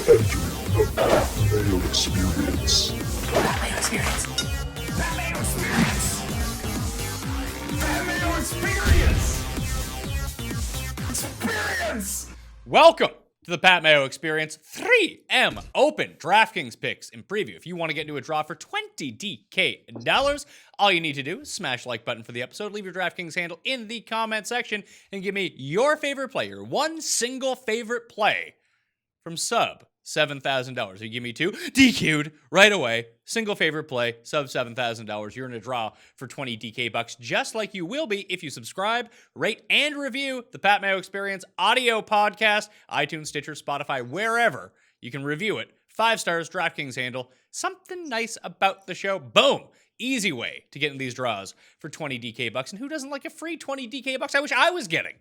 Entering the Mayo Experience. That Mayo Experience. That Mayo Experience. That Mayo Experience. Experience. Welcome to the Pat Mayo Experience 3M Open DraftKings picks in preview. If you want to get into a draw for $20 DK, all you need to do is smash the like button for the episode, leave your DraftKings handle in the comment section, and give me your favorite play, your one single favorite play from sub $7,000. You give me two, DQ'd right away. Single favorite play, sub $7,000. You're in a draw for 20 DK bucks, just like you will be if you subscribe, rate, and review the Pat Mayo Experience audio podcast, iTunes, Stitcher, Spotify, wherever you can review it. 5 stars, DraftKings handle. Something nice about the show. Boom. Easy way to get in these draws for 20 DK bucks. And who doesn't like a free 20 DK bucks? I wish I was getting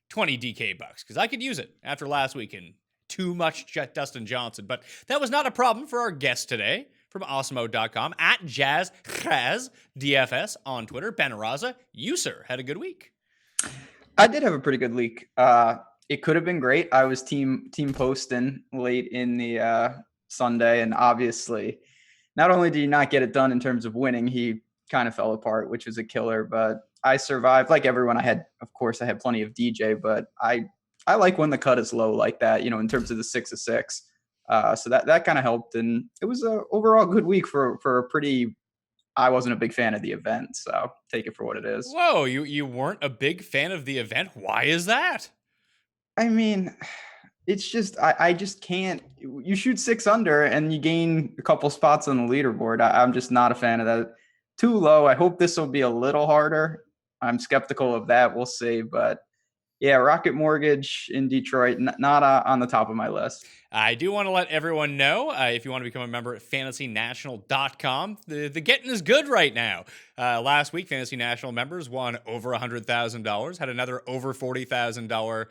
20 DK bucks because I could use it after last week and too much Dustin Johnson. But that was not a problem for our guest today from awesemo.com at JazzDFS on Twitter. Ben Rasa, you, sir, had a good week. I did have a pretty good week. It could have been great. I was team posting late in the Sunday, and obviously not only did he not get it done in terms of winning, he kind of fell apart, which was a killer. But I survived. Like everyone, I had plenty of DJ, but I like when the cut is low like that, in terms of the 6 of 6. So that kind of helped. And it was a overall good week for a pretty, I wasn't a big fan of the event. So take it for what it is. Whoa, you weren't a big fan of the event? Why is that? I mean, it's just, I just can't, you shoot 6 under and you gain a couple spots on the leaderboard. I'm just not a fan of that. Too low. I hope this will be a little harder. I'm skeptical of that. We'll see. But yeah, Rocket Mortgage in Detroit, not on the top of my list. I do want to let everyone know, if you want to become a member at FantasyNational.com, the getting is good right now. Last week, Fantasy National members won over $100,000, had another over $40,000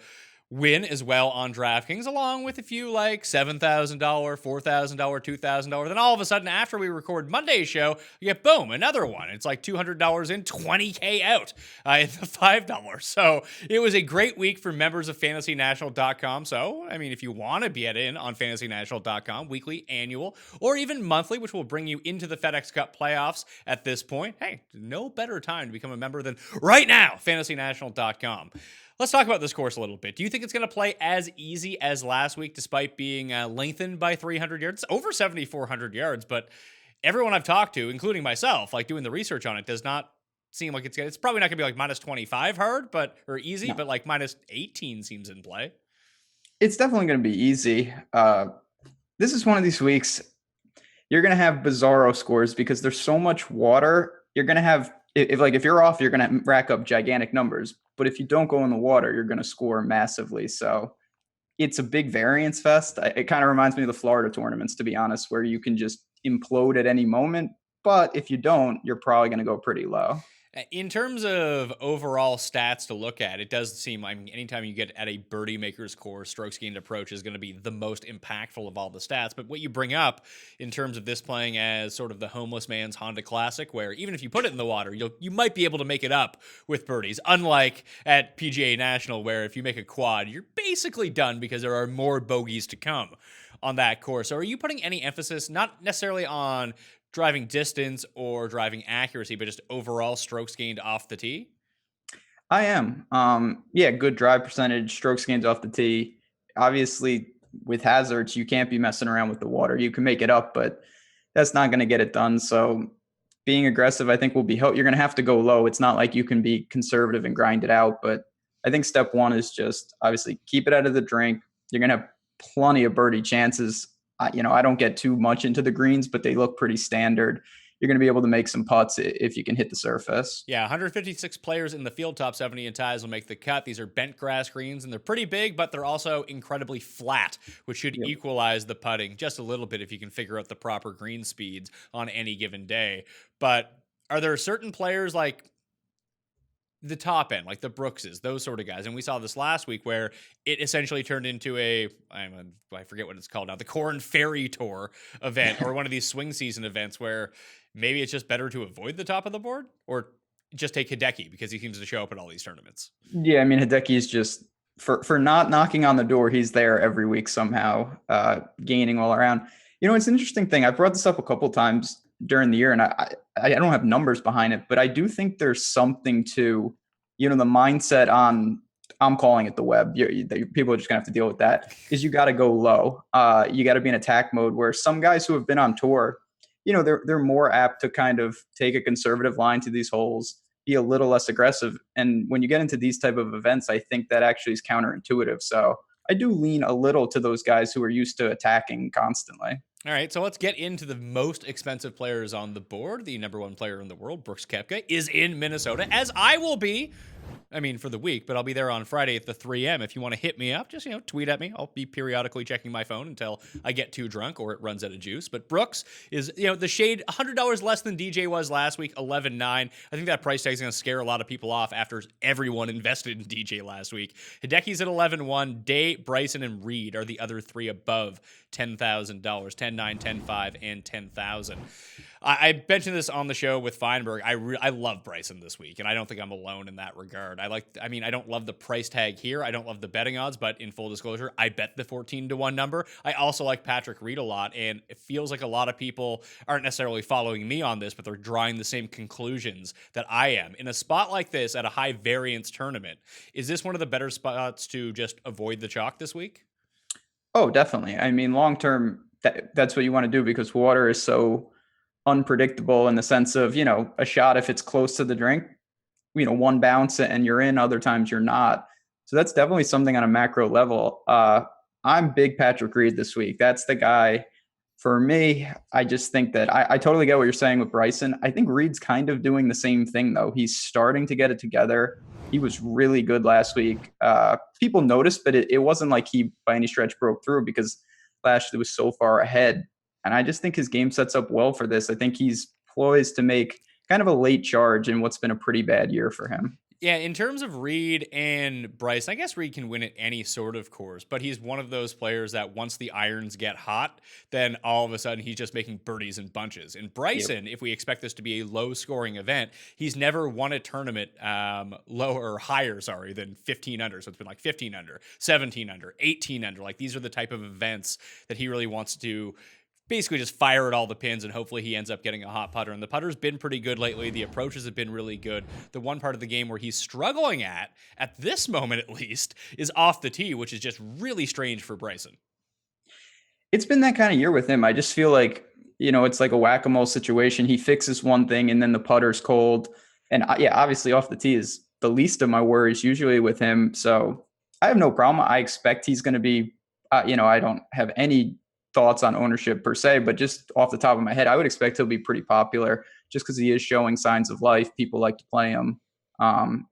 win as well on DraftKings, along with a few like $7,000, $4,000, $2,000. Then all of a sudden, after we record Monday's show, you get, boom, another one. It's like $200 in, $20K out at the $5. So it was a great week for members of FantasyNational.com. So, I mean, if you want to get in on FantasyNational.com, weekly, annual, or even monthly, which will bring you into the FedEx Cup playoffs at this point, hey, no better time to become a member than right now, FantasyNational.com. Let's talk about this course a little bit. Do you think it's going to play as easy as last week, despite being lengthened by 300 yards? It's over 7,400 yards, but everyone I've talked to, including myself, like doing the research on it, does not seem like it's probably not going to be like minus 25 hard, or easy, no. But like minus 18 seems in play. It's definitely going to be easy. This is one of these weeks you're going to have bizarro scores because there's so much water. You're going to have, if you're off, you're going to rack up gigantic numbers. But if you don't go in the water, you're going to score massively. So it's a big variance fest. It kind of reminds me of the Florida tournaments, to be honest, where you can just implode at any moment. But if you don't, you're probably going to go pretty low. In terms of overall stats to look at, it does seem like anytime you get at a birdie maker's course, strokes gained approach is going to be the most impactful of all the stats. But what you bring up in terms of this playing as sort of the homeless man's Honda Classic, where even if you put it in the water, you might be able to make it up with birdies. Unlike at PGA National, where if you make a quad, you're basically done because there are more bogeys to come on that course. So are you putting any emphasis, not necessarily on driving distance or driving accuracy, but just overall strokes gained off the tee? I am. Good drive percentage, strokes gained off the tee. Obviously, with hazards, you can't be messing around with the water. You can make it up, but that's not going to get it done. So being aggressive, I think, will be helpful. You're going to have to go low. It's not like you can be conservative and grind it out. But I think step one is just obviously keep it out of the drink. You're going to have plenty of birdie chances. I don't get too much into the greens, but they look pretty standard. You're going to be able to make some putts if you can hit the surface. Yeah, 156 players in the field, top 70 in ties will make the cut. These are bent grass greens, and they're pretty big, but they're also incredibly flat, which should equalize the putting just a little bit if you can figure out the proper green speeds on any given day. But are there certain players like the top end, like the Brookses, those sort of guys? And we saw this last week where it essentially turned into I forget what it's called now, the Corn Ferry Tour event or one of these swing season events where maybe it's just better to avoid the top of the board or just take Hideki because he seems to show up at all these tournaments. Yeah, I mean, Hideki is just for not knocking on the door, he's there every week somehow, gaining all around. It's an interesting thing. I brought this up a couple times during the year, and I don't have numbers behind it, but I do think there's something to, the mindset on, I'm calling it the web. People are just gonna have to deal with that. Is you got to go low. You got to be in attack mode. Where some guys who have been on tour, they're more apt to kind of take a conservative line to these holes, be a little less aggressive. And when you get into these type of events, I think that actually is counterintuitive. So I do lean a little to those guys who are used to attacking constantly. All right, so let's get into the most expensive players on the board. The number one player in the world, Brooks Koepka, is in Minnesota, as I will be. For the week, but I'll be there on Friday at the 3M. If you want to hit me up, just, tweet at me. I'll be periodically checking my phone until I get too drunk or it runs out of juice. But Brooks is, the shade $100 less than DJ was last week, 11.9. I think that price tag is going to scare a lot of people off after everyone invested in DJ last week. Hideki's at 11.1. Day, Bryson, and Reed are the other three above $10,000, 10.9, 10.5, and 10,000. I mentioned this on the show with Feinberg. I love Bryson this week, and I don't think I'm alone in that regard. I don't love the price tag here. I don't love the betting odds, but in full disclosure, I bet the 14-1 number. I also like Patrick Reed a lot, and it feels like a lot of people aren't necessarily following me on this, but they're drawing the same conclusions that I am. In a spot like this at a high variance tournament, is this one of the better spots to just avoid the chalk this week? Oh, definitely. Long term, that's what you want to do because water is so unpredictable in the sense of, a shot, if it's close to the drink, one bounce and you're in, other times you're not. So that's definitely something on a macro level. I'm big Patrick Reed this week. That's the guy for me. I just think that I totally get what you're saying with Bryson. I think Reed's kind of doing the same thing though. He's starting to get it together. He was really good last week. People noticed, but it wasn't like he by any stretch broke through because Lashley was so far ahead. And I just think his game sets up well for this. I think he's poised to make kind of a late charge in what's been a pretty bad year for him. Yeah, in terms of Reed and Bryce, I guess Reed can win at any sort of course, but he's one of those players that once the irons get hot, then all of a sudden he's just making birdies in bunches. And Bryson, if we expect this to be a low-scoring event, he's never won a tournament lower or higher, than 15 under. So it's been like 15 under, 17 under, 18 under. Like these are the type of events that he really wants to basically just fire at all the pins, and hopefully he ends up getting a hot putter. And the putter's been pretty good lately. The approaches have been really good. The one part of the game where he's struggling at this moment at least, is off the tee, which is just really strange for Bryson. It's been that kind of year with him. I just feel like, it's like a whack-a-mole situation. He fixes one thing and then the putter's cold. And obviously off the tee is the least of my worries usually with him. So I have no problem. I expect he's going to be, I don't have any thoughts on ownership per se, but just off the top of my head, I would expect he'll be pretty popular just because he is showing signs of life. People like to play him. And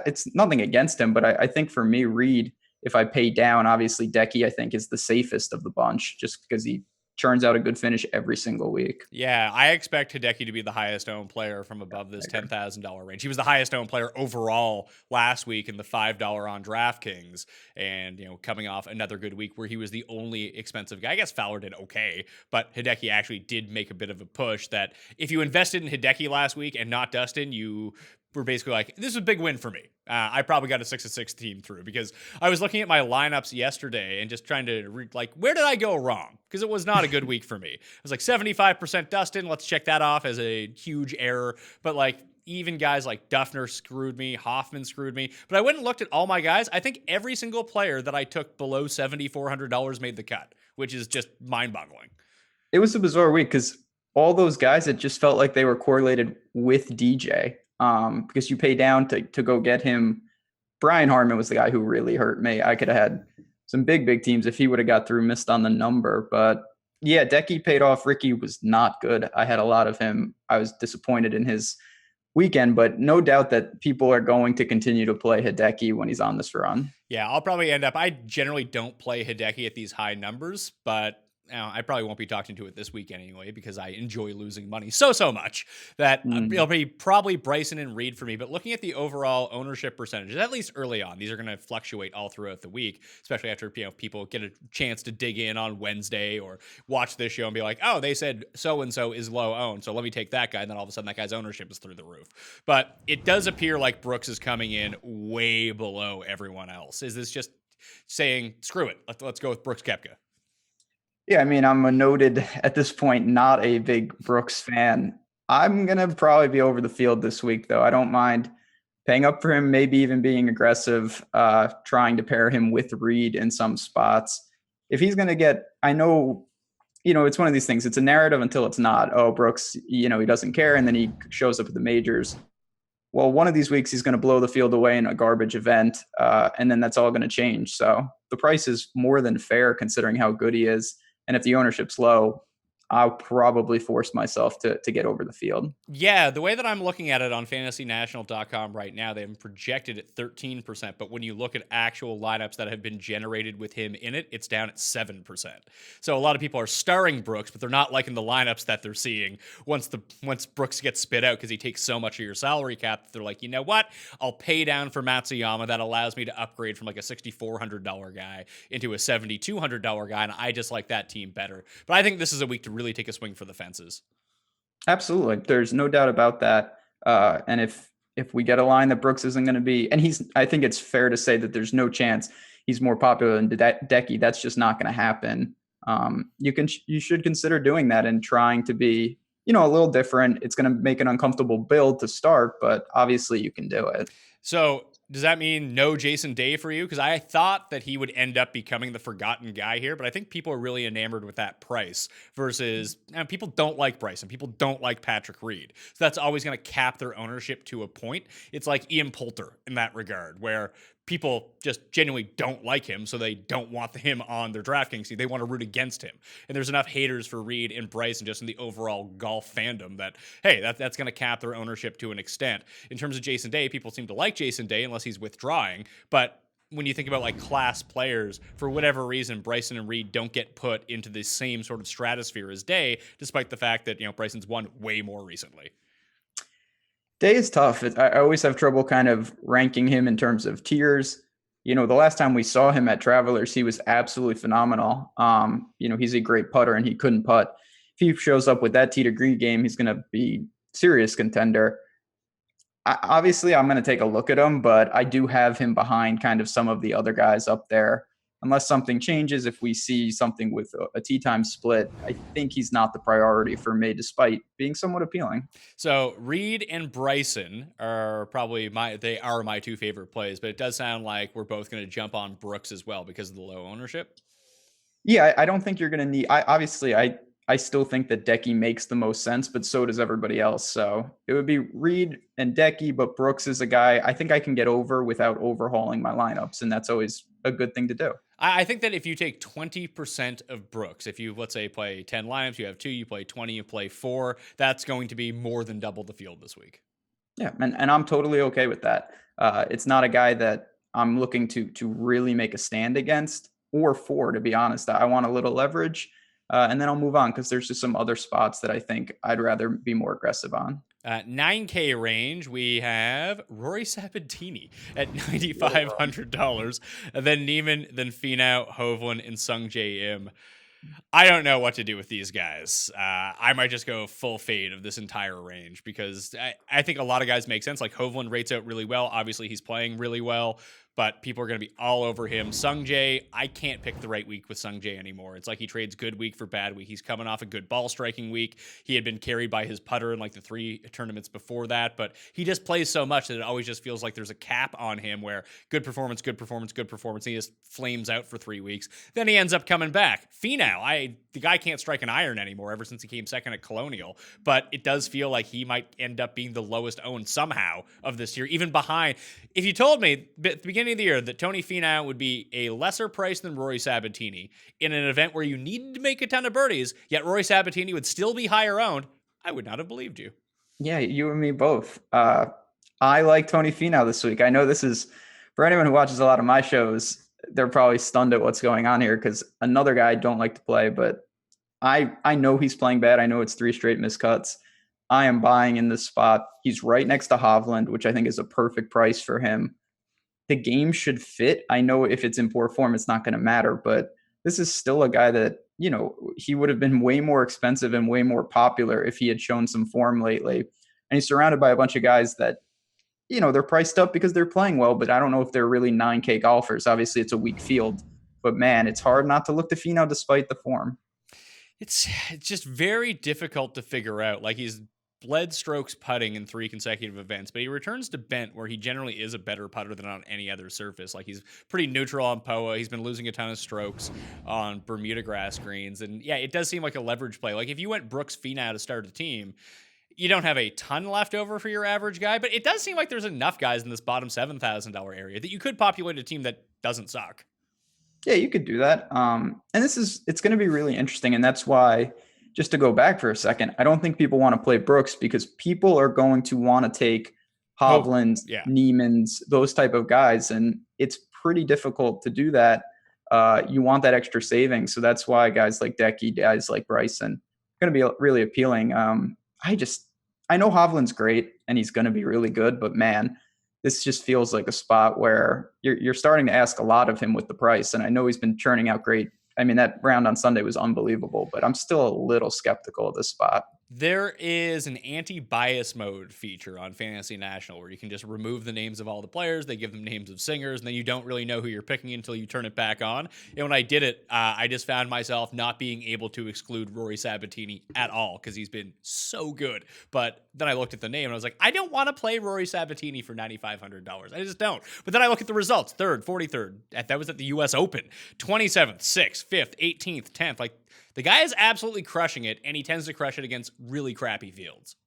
it's nothing against him, but I think for me, Reed, if I pay down, obviously Decky, I think is the safest of the bunch just because he churns out a good finish every single week. Yeah, I expect Hideki to be the highest owned player from above this $10,000 range. He was the highest owned player overall last week in the $5 on DraftKings, and coming off another good week where he was the only expensive guy. I guess Fowler did okay, but Hideki actually did make a bit of a push that if you invested in Hideki last week and not Dustin, you were basically like, this is a big win for me. I probably got a 6-6 team through because I was looking at my lineups yesterday and just trying to where did I go wrong? Because it was not a good week for me. It was like 75% Dustin. Let's check that off as a huge error. But even guys like Duffner screwed me, Hoffman screwed me. But I went and looked at all my guys. I think every single player that I took below $7,400 made the cut, which is just mind-boggling. It was a bizarre week because all those guys, it just felt like they were correlated with DJ. Because you pay down to go get him. Brian Harman was the guy who really hurt me. I could have had some big teams if he would have got through, missed on the number. But yeah, Decky paid off. Ricky was not good. I had a lot of him. I was disappointed in his weekend, but no doubt that people are going to continue to play Hideki when he's on this run. Yeah, I'll probably end up, I generally don't play Hideki at these high numbers, but now I probably won't be talking to it this week anyway because I enjoy losing money so much that it'll be probably Bryson and Reed for me. But looking at the overall ownership percentages, at least early on, these are going to fluctuate all throughout the week, especially after people get a chance to dig in on Wednesday or watch this show and be like, oh, they said so and so is low owned, so let me take that guy. And then all of a sudden, that guy's ownership is through the roof. But it does appear like Brooks is coming in way below everyone else. Is this just saying screw it? Let's go with Brooks Koepka? Yeah, I mean, I'm a noted, at this point, not a big Brooks fan. I'm going to probably be over the field this week, though. I don't mind paying up for him, maybe even being aggressive, trying to pair him with Reed in some spots. If he's going to get, I know, it's one of these things. It's a narrative until it's not. Oh, Brooks, he doesn't care, and then he shows up at the majors. Well, one of these weeks he's going to blow the field away in a garbage event, and then that's all going to change. So the price is more than fair considering how good he is. And if the ownership's low, I'll probably force myself to get over the field. Yeah, the way that I'm looking at it on fantasynational.com right now, they have projected at 13%. But when you look at actual lineups that have been generated with him in it, it's down at 7%. So a lot of people are starring Brooks, but they're not liking the lineups that they're seeing once Brooks gets spit out because he takes so much of your salary cap. They're like, you know what? I'll pay down for Matsuyama. That allows me to upgrade from like a $6,400 guy into a $7,200 guy, and I just like that team better. But I think this is a week to really take a swing for the fences. Absolutely. There's no doubt about that. And if we get a line that Brooks isn't going to be, and I think it's fair to say that there's no chance he's more popular than Decky. That's just not going to happen. You should consider doing that and trying to be, a little different. It's going to make an uncomfortable build to start, but obviously you can do it. So does that mean no Jason Day for you? Because I thought that he would end up becoming the forgotten guy here, but I think people are really enamored with that price versus people don't like Bryson. People don't like Patrick Reed. So that's always going to cap their ownership to a point. It's like Ian Poulter in that regard, where people just genuinely don't like him, so they don't want him on their DraftKings team. They want to root against him. And there's enough haters for Reed and Bryson just in the overall golf fandom that, hey, that's going to cap their ownership to an extent. In terms of Jason Day, people seem to like Jason Day unless he's withdrawing. But when you think about like class players, for whatever reason, Bryson and Reed don't get put into the same sort of stratosphere as Day, despite the fact that, Bryson's won way more recently. Day is tough. I always have trouble kind of ranking him in terms of tiers. The last time we saw him at Travelers, he was absolutely phenomenal. He's a great putter and he couldn't putt. If he shows up with that tee to green game, he's going to be serious contender. Obviously, I'm going to take a look at him, but I do have him behind kind of some of the other guys up there. Unless something changes, if we see something with a tee time split, I think he's not the priority for me, despite being somewhat appealing. So Reed and Bryson are probably my two favorite plays, but it does sound like we're both going to jump on Brooks as well because of the low ownership. Yeah, I don't think you're going to need. I still think that Decky makes the most sense, but so does everybody else. So it would be Reed and Decky, but Brooks is a guy I think I can get over without overhauling my lineups, and that's always a good thing to do. I think that if you take 20% of Brooks, if you, let's say, play 10 lineups, you have 2, you play 20, you play 4, that's going to be more than double the field this week. Yeah, and I'm totally okay with that. It's not a guy that I'm looking to really make a stand against or for, to be honest. I want a little leverage. And then I'll move on because there's just some other spots that I think I'd rather be more aggressive on. 9K range, we have Rory Sabatini at $9,500, then Neiman, then Finau, Hovland, and Sung J M. I don't know what to do with these guys. I might just go full fade of this entire range because I think a lot of guys make sense. Like Hovland rates out really well. Obviously, he's playing really well, but people are going to be all over him. Sung Jae, I can't pick the right week with Sung Jae anymore. It's like he trades good week for bad week. He's coming off a good ball striking week. He had been carried by his putter in like the 3 tournaments before that, but he just plays so much that it always just feels like there's a cap on him where good performance, good performance, good performance. He just flames out for 3 weeks. Then he ends up coming back. Finau, the guy can't strike an iron anymore ever since he came second at Colonial, but it does feel like he might end up being the lowest owned somehow of this year, even behind. If you told me at the beginning of the year that Tony Finau would be a lesser price than Rory Sabatini in an event where you needed to make a ton of birdies, yet Rory Sabatini would still be higher owned, I would not have believed you. Yeah, you and me both. I like Tony Finau this week. I know this is, for anyone who watches a lot of my shows, they're probably stunned at what's going on here because another guy I don't like to play, but I know he's playing bad. I know it's 3 straight miscuts. I am buying in this spot. He's right next to Hovland, which I think is a perfect price for him. The game should fit. I know if it's in poor form, it's not going to matter, but this is still a guy that, he would have been way more expensive and way more popular if he had shown some form lately. And he's surrounded by a bunch of guys that, they're priced up because they're playing well, but I don't know if they're really 9K golfers. Obviously, it's a weak field, but man, it's hard not to look to Finau despite the form. It's just very difficult to figure out. Like, he's led strokes putting in 3 consecutive events, but he returns to bent where he generally is a better putter than on any other surface. Like, he's pretty neutral on POA. He's been losing a ton of strokes on Bermuda grass greens. And yeah, it does seem like a leverage play. Like, if you went Brooks Finau to start a team, you don't have a ton left over for your average guy, but it does seem like there's enough guys in this bottom $7,000 area that you could populate a team that doesn't suck. Yeah, you could do that. And it's going to be really interesting. And that's why, just to go back for a second, I don't think people want to play Brooks because people are going to want to take Hovland, Niemann's, those type of guys. And it's pretty difficult to do that. You want that extra saving. So that's why guys like Decky, guys like Bryson, going to be really appealing. I know Hovland's great and he's going to be really good, but man, this just feels like a spot where you're starting to ask a lot of him with the price. And I know he's been churning out great. I mean, that round on Sunday was unbelievable, but I'm still a little skeptical of this spot. There is an anti-bias mode feature on Fantasy National where you can just remove the names of all the players. They give them names of singers, and then you don't really know who you're picking until you turn it back on. And when I did it, I just found myself not being able to exclude Rory Sabatini at all because he's been so good. But then I looked at the name and I was like, I don't want to play Rory Sabatini for $9,500. I just don't. But then I look at the results: 3rd, 43rd. That was at the U.S. Open. 27th, 6th, 5th, 18th, 10th. Like, the guy is absolutely crushing it, and he tends to crush it against really crappy fields.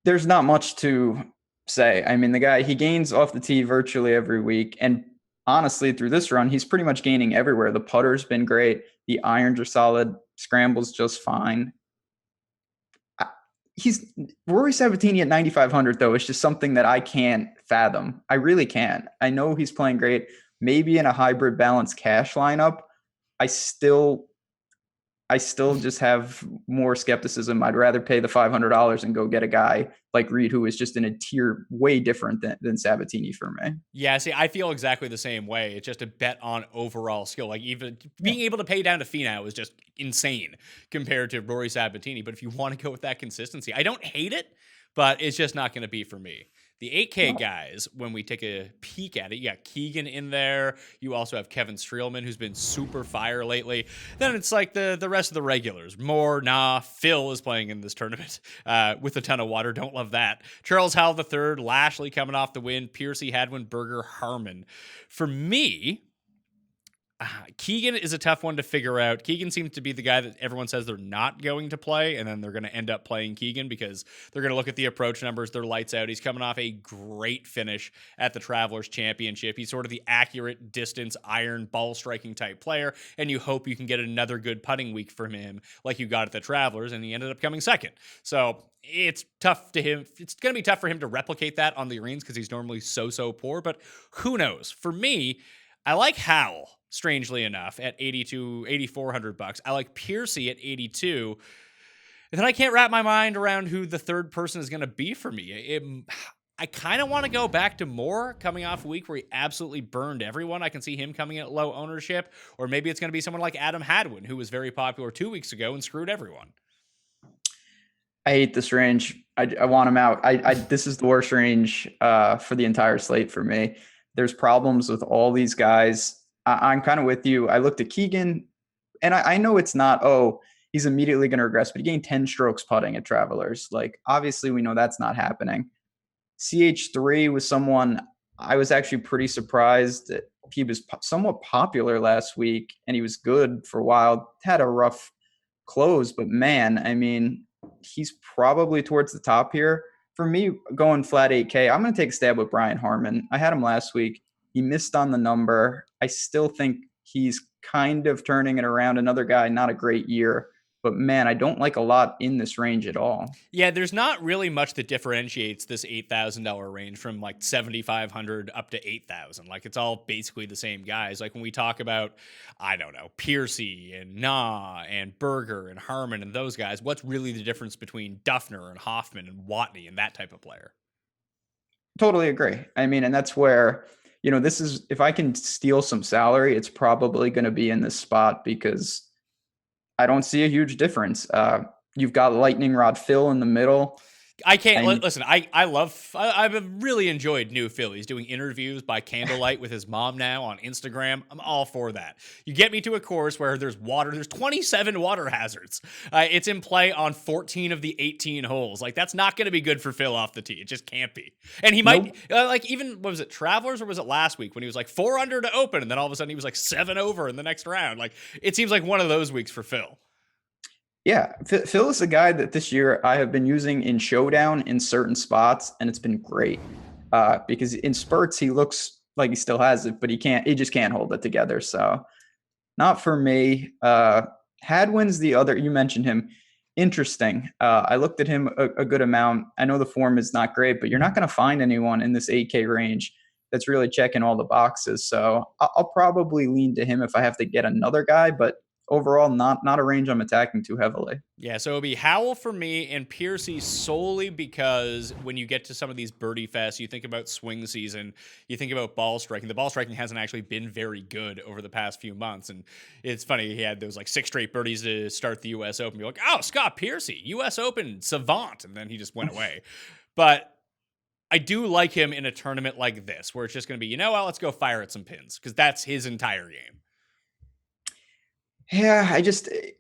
There's not much to say. I mean, the guy, he gains off the tee virtually every week. And honestly, through this run, he's pretty much gaining everywhere. The putter's been great. The irons are solid. Scramble's just fine. Rory Sabatini at 9,500, though, is just something that I can't fathom. I really can't. I know he's playing great. Maybe in a hybrid balanced cash lineup, I still just have more skepticism. I'd rather pay the $500 and go get a guy like Reed, who is just in a tier way different than Sabatini for me. Yeah, see, I feel exactly the same way. It's just a bet on overall skill. Like, even being able to pay down to Finau is just insane compared to Rory Sabatini. But if you want to go with that consistency, I don't hate it, but it's just not going to be for me. The 8K guys, when we take a peek at it, you got Keegan in there. You also have Kevin Streelman, who's been super fire lately. Then it's like the rest of the regulars. Phil is playing in this tournament with a ton of water. Don't love that. Charles Howell III, Lashley coming off the win, Piercy, Hadwin, Berger, Harmon. For me, Keegan is a tough one to figure out. Keegan seems to be the guy that everyone says they're not going to play, and then they're going to end up playing Keegan because they're going to look at the approach numbers. They're lights out. He's coming off a great finish at the Travelers Championship. He's sort of the accurate distance iron ball striking type player, and you hope you can get another good putting week from him like you got at the Travelers, and he ended up coming second. So it's tough to him. It's going to be tough for him to replicate that on the greens because he's normally so poor, but who knows? For me, I like Howell, strangely enough, at $8,400. I like Piercy at 82. And then I can't wrap my mind around who the third person is going to be for me. I kind of want to go back to Moore coming off a week where he absolutely burned everyone. I can see him coming at low ownership. Or maybe it's going to be someone like Adam Hadwin, who was very popular 2 weeks ago and screwed everyone. I hate this range. I want him out. This is the worst range for the entire slate for me. There's problems with all these guys. I'm kind of with you. I looked at Keegan, and I know it's not, he's immediately going to regress, but he gained 10 strokes putting at Travelers. Like, obviously, we know that's not happening. CH3 was someone I was actually pretty surprised that he was somewhat popular last week, and he was good for a while. Had a rough close, but man, I mean, he's probably towards the top here. For me, going flat 8K, I'm going to take a stab with Brian Harmon. I had him last week. He missed on the number. I still think he's kind of turning it around. Another guy, not a great year. But man, I don't like a lot in this range at all. Yeah, there's not really much that differentiates this $8,000 range from like 7,500 up to 8,000. Like it's all basically the same guys. Like when we talk about, I don't know, Piercy and Nah and Berger and Harmon and those guys, what's really the difference between Duffner and Hoffman and Watney and that type of player? Totally agree. I mean, and that's where, this is, if I can steal some salary, it's probably going to be in this spot because I don't see a huge difference. You've got Lightning Rod Phil in the middle. I can't listen. I've really enjoyed New Phil. He's doing interviews by candlelight with his mom now on Instagram. I'm all for that. You get me to a course where there's water. There's 27 water hazards. It's in play on 14 of the 18 holes. Like that's not going to be good for Phil off the tee. It just can't be. And he might even what was it, Travelers, or was it last week when he was like 4 under to open, and then all of a sudden he was like 7 over in the next round. Like it seems like one of those weeks for Phil. Yeah, Phil is a guy that this year I have been using in showdown in certain spots, and it's been great because in spurts he looks like he still has it, but he just can't hold it together. So not for me. Hadwin's the other, you mentioned him. Interesting. I looked at him a good amount. I know the form is not great, but you're not going to find anyone in this 8K range that's really checking all the boxes. So I'll probably lean to him if I have to get another guy, but overall, not a range I'm attacking too heavily. Yeah, so it'll be Howell for me and Piercy solely because when you get to some of these birdie fests, you think about swing season, you think about ball striking. The ball striking hasn't actually been very good over the past few months. And it's funny, he had those like 6 straight birdies to start the U.S. Open. You're like, oh, Scott Piercy, U.S. Open savant. And then he just went away. But I do like him in a tournament like this, where it's just going to be, let's go fire at some pins, because that's his entire game. Yeah,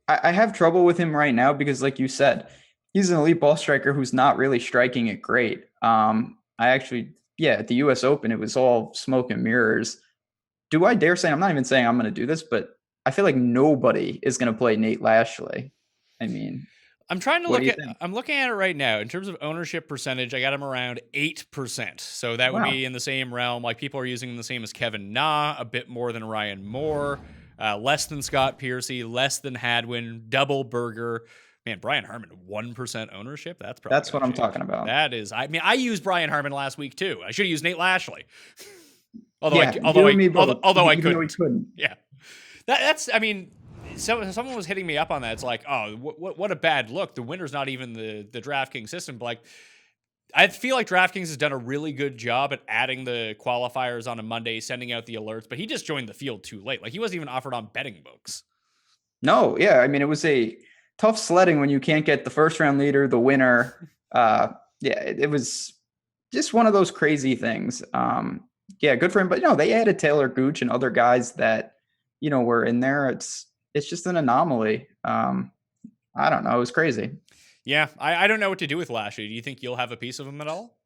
I have trouble with him right now because, like you said, he's an elite ball striker who's not really striking it great. At the U.S. Open, it was all smoke and mirrors. Do I dare say, I'm not even saying I'm going to do this, but I feel like nobody is going to play Nate Lashley. I mean, I'm looking at it right now. In terms of ownership percentage, I got him around 8%. So that would be in the same realm. Like people are using him the same as Kevin Na, a bit more than Ryan Moore. Less than Scott Piercy, less than Hadwin, double Berger. Man, Brian Harmon, 1% ownership. That's what I'm talking about. That is, I used Brian Harmon last week too. I should have used Nate Lashley. Although I couldn't. Yeah. So someone was hitting me up on that. It's like, oh, what a bad look. The winner's not even the DraftKings system. But like, I feel like DraftKings has done a really good job at adding the qualifiers on a Monday, sending out the alerts, but he just joined the field too late. Like he wasn't even offered on betting books. No, yeah. I mean, it was a tough sledding when you can't get the first round leader, the winner. It was just one of those crazy things. Good for him. But they added Taylor Gooch and other guys that, were in there. It's just an anomaly. I don't know. It was crazy. Yeah, I don't know what to do with Lashley. Do you think you'll have a piece of him at all?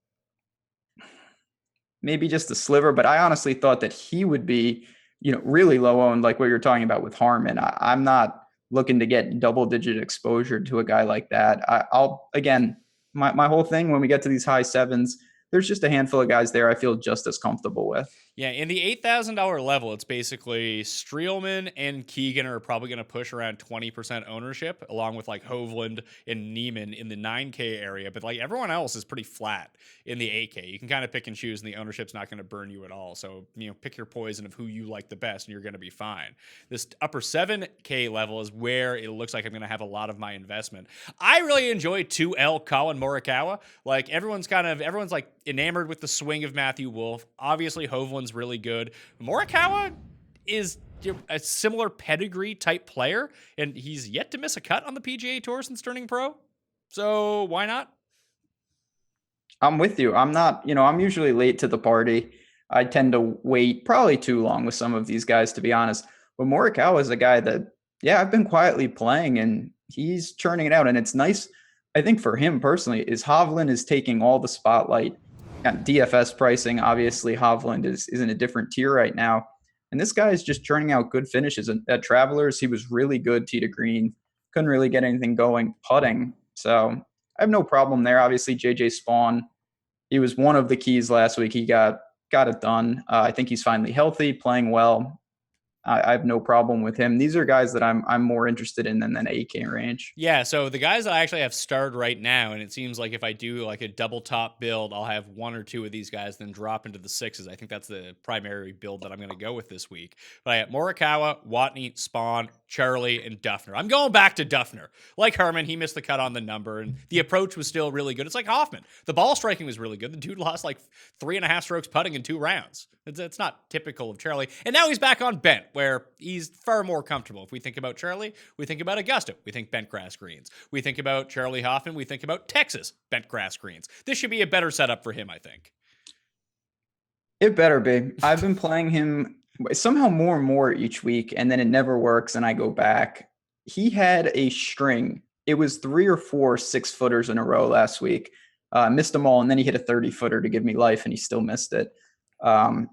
Maybe just a sliver, but I honestly thought that he would be, really low owned, like what you're talking about with Harmon. I'm not looking to get double-digit exposure to a guy like that. My whole thing when we get to these high sevens, there's just a handful of guys there I feel just as comfortable with. Yeah, in the $8,000 level, it's basically Streelman and Keegan are probably going to push around 20% ownership, along with like Hovland and Neiman in the 9K area. But like everyone else is pretty flat in the 8K. You can kind of pick and choose, and the ownership's not going to burn you at all. So, pick your poison of who you like the best, and you're going to be fine. This upper 7K level is where it looks like I'm going to have a lot of my investment. I really enjoy 2L Colin Morikawa. Like everyone's like enamored with the swing of Matthew Wolff. Obviously, Hovland's really good. Morikawa is a similar pedigree type player, and he's yet to miss a cut on the PGA Tour since turning pro. So why not? I'm with you. I'm not, I'm usually late to the party. I tend to wait probably too long with some of these guys, to be honest. But Morikawa is a guy that, I've been quietly playing, and he's churning it out. And it's nice, I think, for him personally, is Hovland is taking all the spotlight. DFS pricing, obviously, Hovland is in a different tier right now. And this guy is just churning out good finishes. At Travelers, he was really good tee to green. Couldn't really get anything going putting. So I have no problem there. Obviously, JJ Spawn, he was one of the keys last week. He got it done. I think he's finally healthy, playing well. I have no problem with him. These are guys that I'm more interested in than 8K range. Yeah, so the guys that I actually have starred right now, and it seems like if I do like a double top build, I'll have one or two of these guys then drop into the sixes. I think that's the primary build that I'm going to go with this week. But I have Morikawa, Watney, Spawn, Charlie, and Duffner. I'm going back to Duffner. Like Herman, he missed the cut on the number, and the approach was still really good. It's like Hoffman. The ball striking was really good. The dude lost like 3.5 strokes putting in 2 rounds. It's not typical of Charlie. And now he's back on bent, where he's far more comfortable. If we think about Charlie, we think about Augusta. We think bent grass greens. We think about Charlie Hoffman. We think about Texas bent grass greens. This should be a better setup for him, I think. It better be. I've been playing him somehow more and more each week, and then it never works, and I go back. He had a string. It was 3 or 4 6-footers in a row last week. Missed them all, and then he hit a 30-footer to give me life, and he still missed it. I'm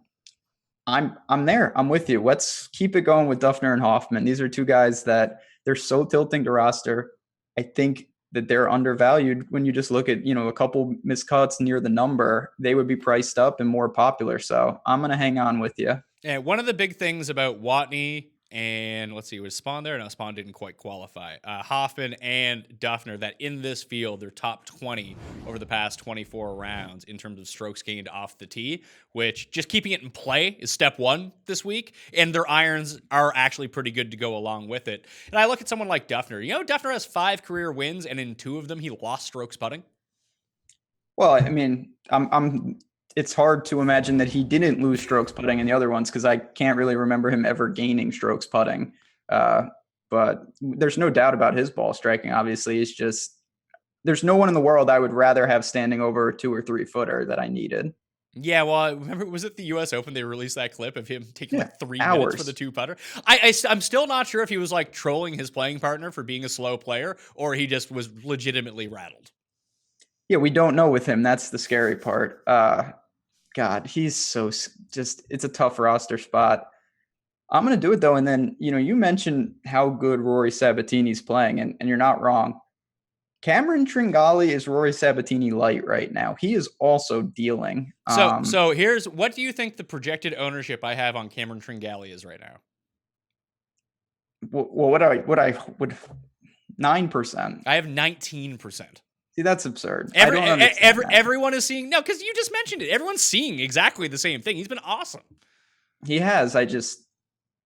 there. I'm with you. Let's keep it going with Duffner and Hoffman. These are two guys that they're so tilting to roster. I think that they're undervalued when you just look at, a couple miscuts near the number. They would be priced up and more popular. So I'm going to hang on with you. And one of the big things about Watney and let's see, was Spawn there? No, Spawn didn't quite qualify. Hoffman and Duffner, that in this field, they're top 20 over the past 24 rounds in terms of strokes gained off the tee, which just keeping it in play is step one this week. And their irons are actually pretty good to go along with it. And I look at someone like Duffner. Duffner has 5 career wins, and in 2 of them, he lost strokes putting. Well, I mean, it's hard to imagine that he didn't lose strokes putting in the other ones because I can't really remember him ever gaining strokes putting. But there's no doubt about his ball striking. Obviously, it's just there's no one in the world I would rather have standing over a 2 or 3 footer that I needed. Yeah, well, remember, was it the U.S. Open? They released that clip of him taking like 3 hours. minutes for the 2-putter. I'm still not sure if he was like trolling his playing partner for being a slow player or he just was legitimately rattled. Yeah, we don't know with him. That's the scary part. God, he's so just, it's a tough roster spot. I'm going to do it though. And then, you mentioned how good Rory Sabatini's playing and you're not wrong. Cameron Tringali is Rory Sabatini light right now. He is also dealing. So here's, what do you think the projected ownership I have on Cameron Tringali is right now? Well, what I would 9%. I have 19%. See, that's absurd. Everyone is seeing, no, because you just mentioned it. Everyone's seeing exactly the same thing. He's been awesome. He has. I just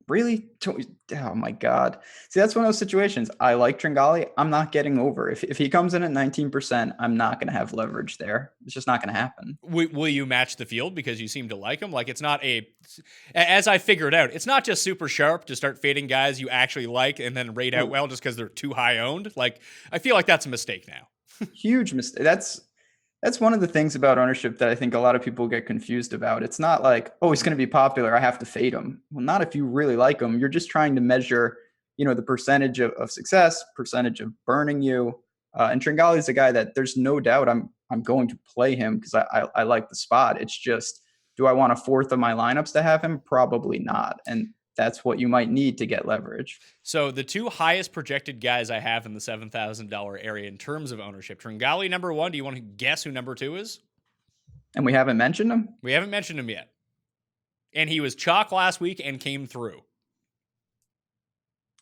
really, oh my God. See, that's one of those situations. I like Tringali. I'm not getting over. If he comes in at 19%, I'm not going to have leverage there. It's just not going to happen. Will you match the field because you seem to like him? Like, it's not as I figured out, it's not just super sharp to start fading guys you actually like and then rate out well just because they're too high owned. Like, I feel like that's a mistake now. Huge mistake. That's one of the things about ownership that I think a lot of people get confused about. It's not like, oh, he's going to be popular, I have to fade him. Well, not if you really like him. You're just trying to measure, the percentage of success, percentage of burning you. And Tringali is a guy that there's no doubt I'm going to play him because I like the spot. It's just, do I want a fourth of my lineups to have him? Probably not. And that's what you might need to get leverage. So the 2 highest projected guys I have in the $7,000 area in terms of ownership, Tringali number 1. Do you want to guess who number 2 is? And we haven't mentioned him? We haven't mentioned him yet. And he was chalk last week and came through.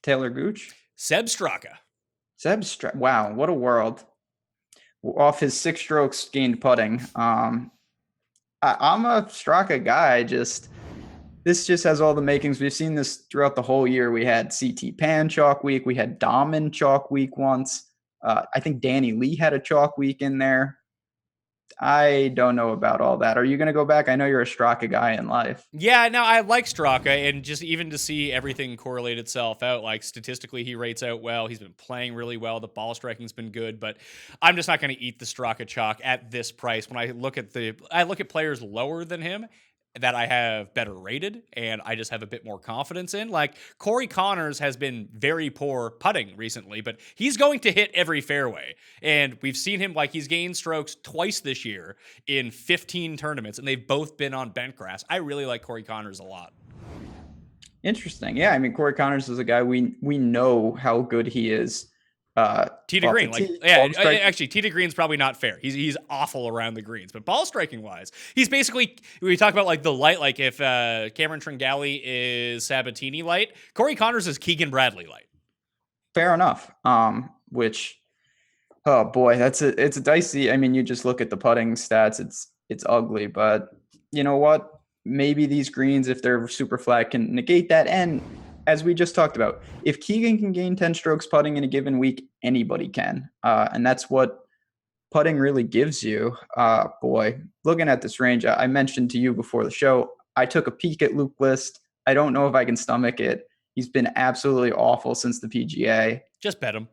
Taylor Gooch? Seb Straka. Wow, what a world. Off his 6 strokes gained putting. I'm a Straka guy. This just has all the makings. We've seen this throughout the whole year. We had CT Pan chalk week. We had Dahmen chalk week once. I think Danny Lee had a chalk week in there. I don't know about all that. Are you going to go back? I know you're a Straka guy in life. Yeah, no, I like Straka, and just even to see everything correlate itself out, like statistically he rates out well. He's been playing really well. The ball striking's been good, but I'm just not going to eat the Straka chalk at this price. When I look at players lower than him that I have better rated and I just have a bit more confidence in. Like Corey Connors has been very poor putting recently, but he's going to hit every fairway. And we've seen him, like, he's gained strokes twice this year in 15 tournaments, and they've both been on bent grass. I really like Corey Connors a lot. Interesting. Yeah, I mean, Corey Connors is a guy we know how good he is. Tee to off green, the like tee, yeah. ball strike. Actually, tee to green's probably not fair. He's awful around the greens, but ball striking wise, he's basically. We talk about like the light, like if Cameron Tringali is Sabatini light, Corey Connors is Keegan Bradley light. Fair enough. Which, oh boy, it's a dicey. I mean, you just look at the putting stats; it's ugly. But you know what? Maybe these greens, if they're super flat, can negate that. And as we just talked about, if Keegan can gain 10 strokes putting in a given week, anybody can. And that's what putting really gives you. Boy, looking at this range, I mentioned to you before the show, I took a peek at Luke List. I don't know if I can stomach it. He's been absolutely awful since the PGA. Just bet him.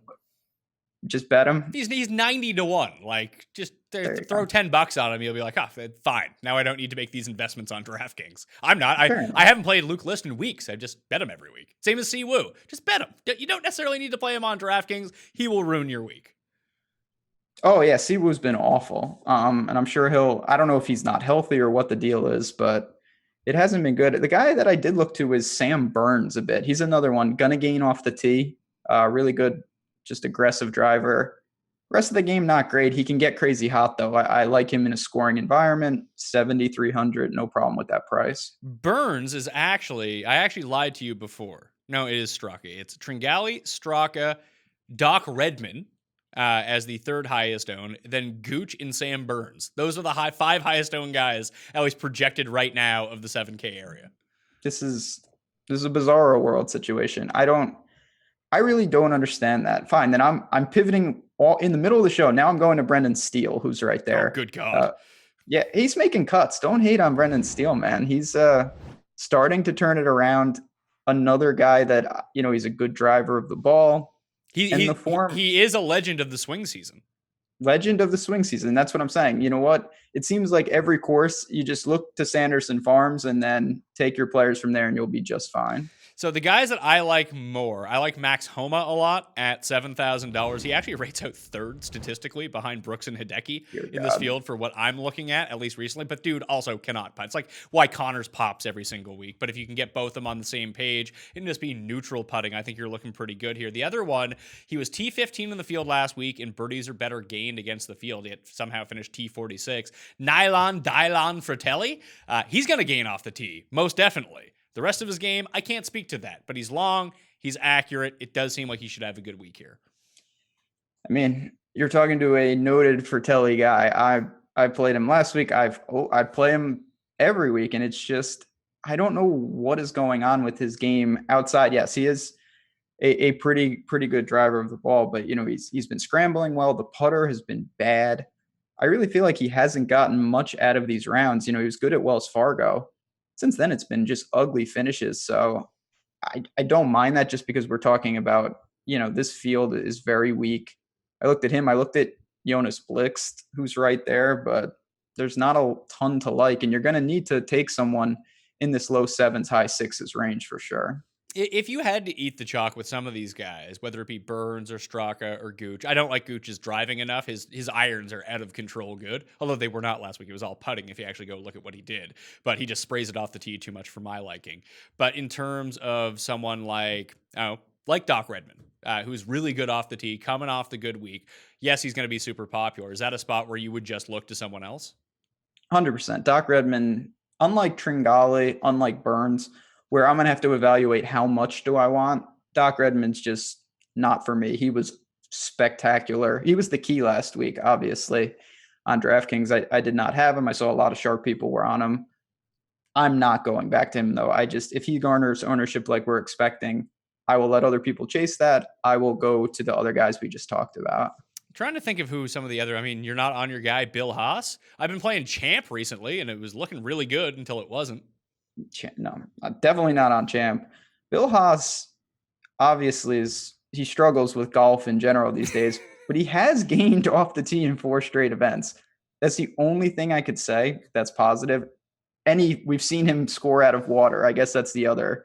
Just bet him. He's 90-1. Like, just throw go. $10 on him. You'll be like, fine. Now I don't need to make these investments on DraftKings. I'm not. I haven't played Luke List in weeks. I just bet him every week. Same as Siwoo. Just bet him. You don't necessarily need to play him on DraftKings. He will ruin your week. Oh yeah, Siwoo's been awful. And I'm sure I don't know if he's not healthy or what the deal is, but it hasn't been good. The guy that I did look to is Sam Burns a bit. He's another one, gonna gain off the tee. Really good, just aggressive driver. Rest of the game, not great. He can get crazy hot though. I like him in a scoring environment. 7,300, no problem with that price. Burns is I actually lied to you before. No, it is Straka. It's Tringali, Straka, Doc Redman as the third highest owned, then Gooch and Sam Burns. Those are the five highest owned guys, at least projected right now, of the 7K area. This is a bizarro world situation. I really don't understand that. Fine, then I'm pivoting all in the middle of the show. Now I'm going to Brendan Steele, who's right there. Oh, good God. Yeah, he's making cuts. Don't hate on Brendan Steele, man. He's starting to turn it around. Another guy that, he's a good driver of the ball. He is a legend of the swing season. Legend of the swing season. That's what I'm saying. You know what? It seems like every course you just look to Sanderson Farms and then take your players from there and you'll be just fine. So the guys that I like more, I like Max Homa a lot at $7,000. He actually rates out third statistically behind Brooks and Hideki in this field for what I'm looking at least recently. But dude also cannot putt. It's like why Connors pops every single week. But if you can get both of them on the same page and just be neutral putting, I think you're looking pretty good here. The other one, he was T15 in the field last week, and birdies are better gained against the field. He had somehow finished T46. Dylan Fratelli, he's going to gain off the tee, most definitely. The rest of his game, I can't speak to that, but he's long, he's accurate. It does seem like he should have a good week here. I mean, you're talking to a noted Fratelli guy. I played him last week. I play him every week, and it's just I don't know what is going on with his game outside. Yes, he is a pretty good driver of the ball, but he's been scrambling well. The putter has been bad. I really feel like he hasn't gotten much out of these rounds. He was good at Wells Fargo. Since then, it's been just ugly finishes. So I don't mind that just because we're talking about, this field is very weak. I looked at him. I looked at Jonas Blixt, who's right there, but there's not a ton to like. And you're going to need to take someone in this low sevens, high sixes range for sure. If you had to eat the chalk with some of these guys, whether it be Burns or Straka or Gooch, I don't like Gooch's driving enough. His irons are out of control good, although they were not last week. It was all putting if you actually go look at what he did. But he just sprays it off the tee too much for my liking. But in terms of someone like Doc Redman, who's really good off the tee, coming off the good week, yes, he's going to be super popular. Is that a spot where you would just look to someone else? 100%. Doc Redman, unlike Tringali, unlike Burns, where I'm going to have to evaluate how much do I want. Doc Redman's just not for me. He was spectacular. He was the key last week, obviously, on DraftKings. I did not have him. I saw a lot of sharp people were on him. I'm not going back to him, though. If he garners ownership like we're expecting, I will let other people chase that. I will go to the other guys we just talked about. Trying to think of who some of the other, you're not on your guy, Bill Haas. I've been playing Champ recently, and it was looking really good until it wasn't. No, definitely not on Champ. Bill Haas obviously he struggles with golf in general these days, but he has gained off the tee in 4 straight events. That's the only thing I could say that's positive. We've seen him score out of water. I guess that's the other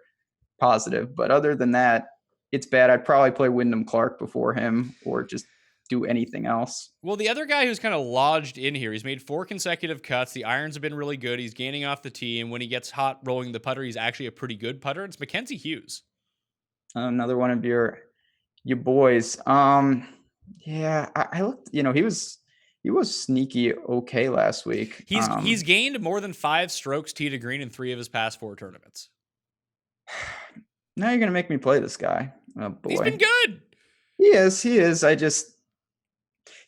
positive. But other than that, it's bad. I'd probably play Wyndham Clark before him or just do anything else. Well, the other guy who's kind of lodged in here, he's made 4 consecutive cuts. The irons have been really good. He's gaining off the tee, and when he gets hot rolling the putter, he's actually a pretty good putter. It's Mackenzie Hughes. Another one of your You boys. Yeah, I looked, he was sneaky okay last week. He's gained more than 5 strokes tee to green in 3 of his past 4 tournaments. Now you're gonna make me play this guy. Oh boy. He's been good. He is. I just,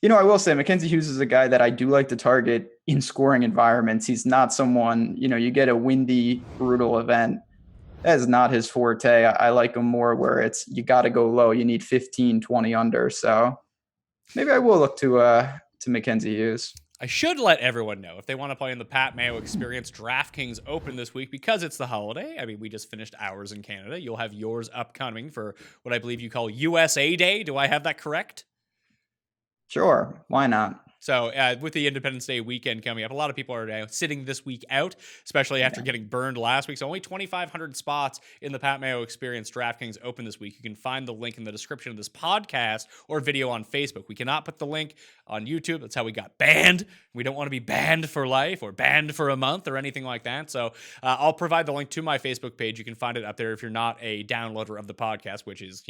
I will say Mackenzie Hughes is a guy that I do like to target in scoring environments. He's not someone, you get a windy, brutal event. That is not his forte. I like him more where it's you got to go low. You need 15, 20 under. So maybe I will look to Mackenzie Hughes. I should let everyone know if they want to play in the Pat Mayo Experience DraftKings Open this week because it's the holiday. I mean, we just finished ours in Canada. You'll have yours upcoming for what I believe you call USA Day. Do I have that correct? Sure. Why not? So with the Independence Day weekend coming up, a lot of people are sitting this week out, especially after getting burned last week. So only 2,500 spots in the Pat Mayo Experience DraftKings Open this week. You can find the link in the description of this podcast or video on Facebook. We cannot put the link on YouTube. That's how we got banned. We don't want to be banned for life or banned for a month or anything like that. So I'll provide the link to my Facebook page. You can find it up there if you're not a downloader of the podcast, which is,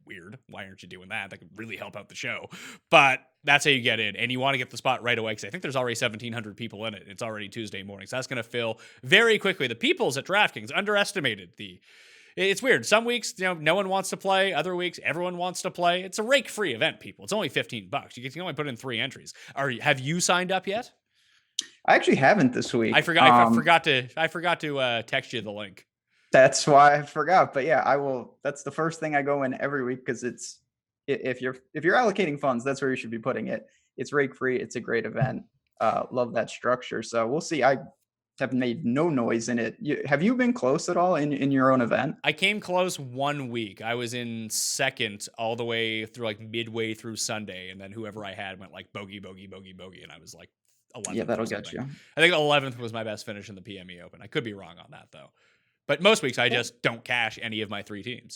weird. Why aren't you doing that? That could really help out the show. But that's how you get in. And you want to get the spot right away because I think there's already 1,700 people in it. It's already Tuesday morning. So that's going to fill very quickly. The peoples at DraftKings underestimated it's weird. Some weeks, no one wants to play. Other weeks, everyone wants to play. It's a rake-free event, people. It's only $15. You can only put in 3 entries. Have you signed up yet? I actually haven't this week. I forgot to text you the link. That's why I forgot. But yeah, I will. That's the first thing I go in every week because it's if you're allocating funds, that's where you should be putting it. It's rake free. It's a great event. Love that structure. So we'll see. I have made no noise in it. Have you been close at all in your own event? I came close 1 week. I was in second all the way through midway through Sunday, and then whoever I had went bogey, bogey, bogey, bogey, and I was 11th. Yeah, that'll get you. I think 11th was my best finish in the PME Open. I could be wrong on that though. But most weeks I just don't cash any of my 3 teams.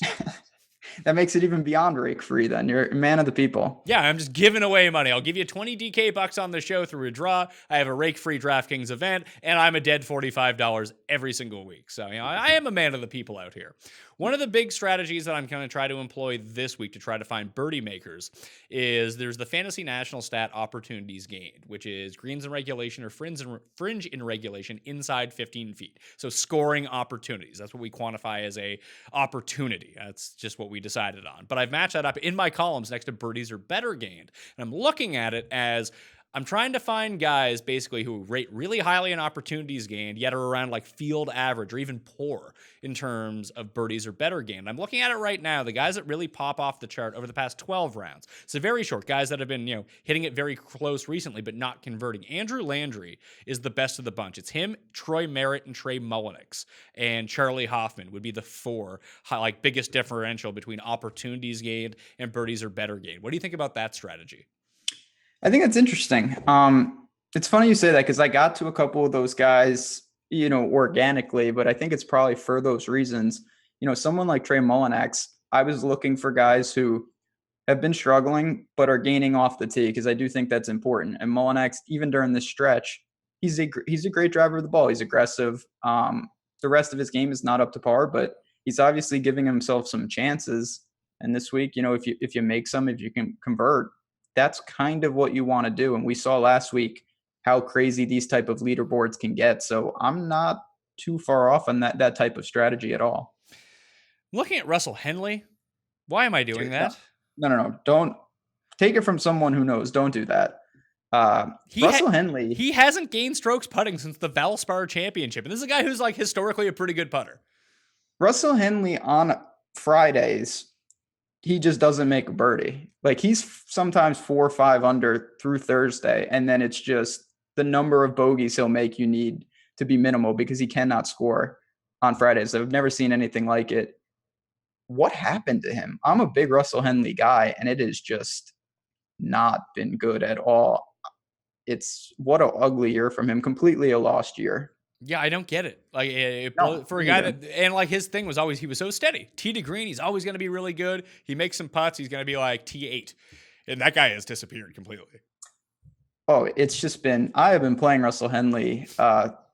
That makes it even beyond rake free then. You're a man of the people. Yeah, I'm just giving away money. I'll give you 20 DK bucks on the show through a draw. I have a rake free DraftKings event, and I'm a dead $45 every single week. So, I am a man of the people out here. One of the big strategies that I'm going to try to employ this week to try to find birdie makers is there's the Fantasy National Stat Opportunities Gained, which is greens in regulation or fringe in regulation inside 15 feet. So scoring opportunities. That's what we quantify as a opportunity. That's just what we decided on. But I've matched that up in my columns next to birdies or better gained. And I'm looking at it as I'm trying to find guys basically who rate really highly in opportunities gained, yet are around field average or even poor in terms of birdies or better gained. I'm looking at it right now. The guys that really pop off the chart over the past 12 rounds. So very short guys that have been, hitting it very close recently, but not converting. Andrew Landry is the best of the bunch. It's him, Troy Merritt, and Trey Mullenix. And Charlie Hoffman would be the 4 biggest differential between opportunities gained and birdies or better gained. What do you think about that strategy? I think that's interesting. It's funny you say that because I got to a couple of those guys, organically, but I think it's probably for those reasons. Someone like Trey Mullenix, I was looking for guys who have been struggling but are gaining off the tee because I do think that's important. And Mullenix, even during this stretch, he's a great driver of the ball. He's aggressive. The rest of his game is not up to par, but he's obviously giving himself some chances. And this week, if you make some, if you can convert, that's kind of what you want to do. And we saw last week how crazy these type of leaderboards can get. So I'm not too far off on that type of strategy at all. Looking at Russell Henley, why am I doing that? No. Don't take it from someone who knows. Don't do that. Russell Henley. He hasn't gained strokes putting since the Valspar Championship. And this is a guy who's historically a pretty good putter. Russell Henley on Fridays, he just doesn't make a birdie. He's sometimes 4 or 5 under through Thursday. And then it's just the number of bogeys he'll make you need to be minimal because he cannot score on Fridays. I've never seen anything like it. What happened to him? I'm a big Russell Henley guy, and it has just not been good at all. It's what an ugly year from him. Completely a lost year. Yeah, I don't get it. For a guy that, and his thing was always, he was so steady. Tee to green, he's always going to be really good. He makes some putts, he's going to be T8. And that guy has disappeared completely. Oh, it's just been, I have been playing Russell Henley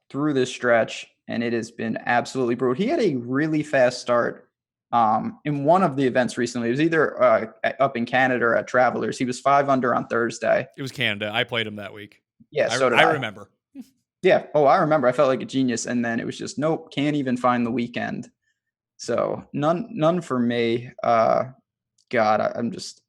through this stretch, and it has been absolutely brutal. He had a really fast start In one of the events recently. It was either up in Canada or at Travelers. He was 5 under on Thursday. It was Canada. I played him that week. Yeah, so did I. I remember. Yeah. Oh, I remember. I felt like a genius. And then it was just, nope, can't even find the weekend. So none for me. I'm just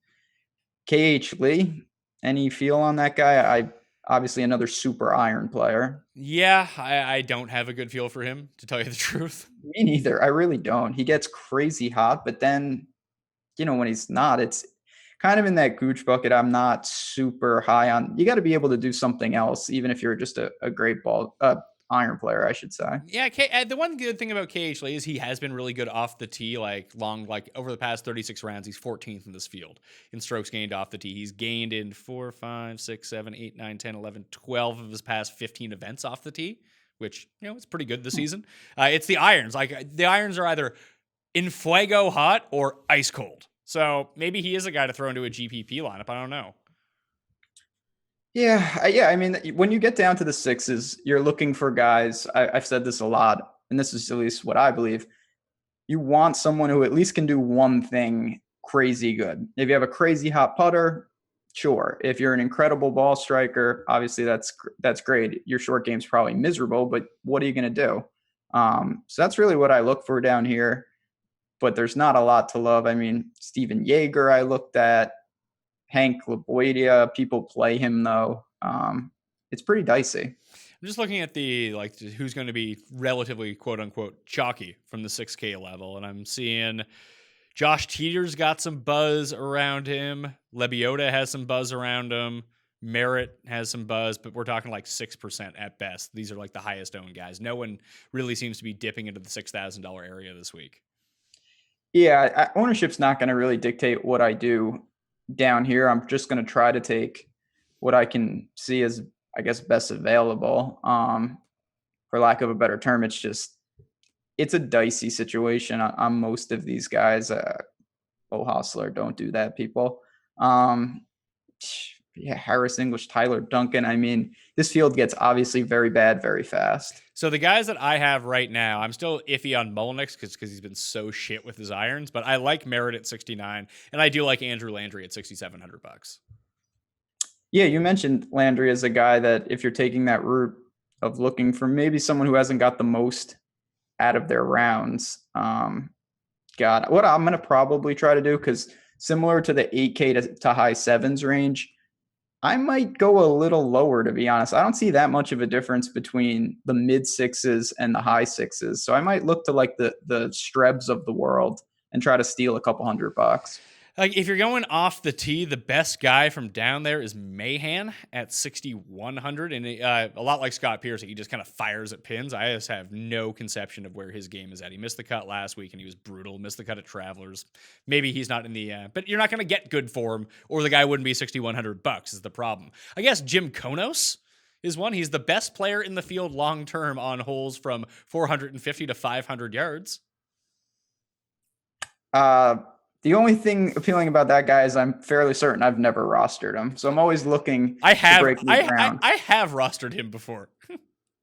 KH Lee. Any feel on that guy? I obviously another super iron player. Yeah, I don't have a good feel for him, to tell you the truth. Me neither. I really don't. He gets crazy hot, but then, when he's not, it's kind of in that gooch bucket. I'm not super high on. You got to be able to do something else, even if you're just a great iron player, I should say. Yeah, the one good thing about KH Lee is he has been really good off the tee, like over the past 36 rounds. He's 14th in this field in strokes gained off the tee. He's gained in 4, 5, 6, 7, 8, 9, 10, 11, 12 of his past 15 events off the tee, which, it's pretty good this season. It's the irons. Like, the irons are either in fuego hot or ice cold. So maybe he is a guy to throw into a GPP lineup. I don't know. Yeah. I mean, when you get down to the sixes, you're looking for guys. I've said this a lot, and this is at least what I believe. You want someone who at least can do one thing crazy good. If you have a crazy hot putter, sure. If you're an incredible ball striker, obviously that's great. Your short game's probably miserable, but what are you going to do? So that's really what I look for down here. But there's not a lot to love. I mean, Steven Yeager I looked at. Hank Laboidia, people play him though. It's pretty dicey. I'm just looking at who's going to be relatively quote unquote chalky from the 6K level, and I'm seeing Josh Teeter's got some buzz around him. Lebiota has some buzz around him. Merritt has some buzz, but we're talking like 6% at best. These are like the highest owned guys. No one really seems to be dipping into the $6,000 area this week. Yeah, ownership's not going to really dictate what I do down here. I'm just going to try to take what I can see as, I guess, best available. For lack of a better term, it's a dicey situation on most of these guys. Hostler, don't do that, people. Harris English, Tyler Duncan. I mean, this field gets obviously very bad very fast. So the guys that I have right now, I'm still iffy on Mullenix because he's been so shit with his irons, but I like Merritt at 69, and I do like Andrew Landry at $6,700. Yeah, you mentioned Landry as a guy that if you're taking that route of looking for maybe someone who hasn't got the most out of their rounds, what I'm going to probably try to do, because similar to the 8K to high sevens range, I might go a little lower, to be honest. I don't see that much of a difference between the mid sixes and the high sixes. So I might look to like the Strebs of the world and try to steal a couple $100. Like, if you're going off the tee, the best guy from down there is Mahan at 6,100, and a lot like Scott Pierce, he just kind of fires at pins. I just have no conception of where his game is at. He missed the cut last week, and he was brutal. Missed the cut at Travelers. Maybe he's not in the, but you're not going to get good for him, or the guy wouldn't be $6,100 is the problem. I guess Jim Konos is one. He's the best player in the field long term on holes from 450 to 500 yards. The only thing appealing about that guy is I'm fairly certain I've never rostered him. So I'm always looking I have rostered him before.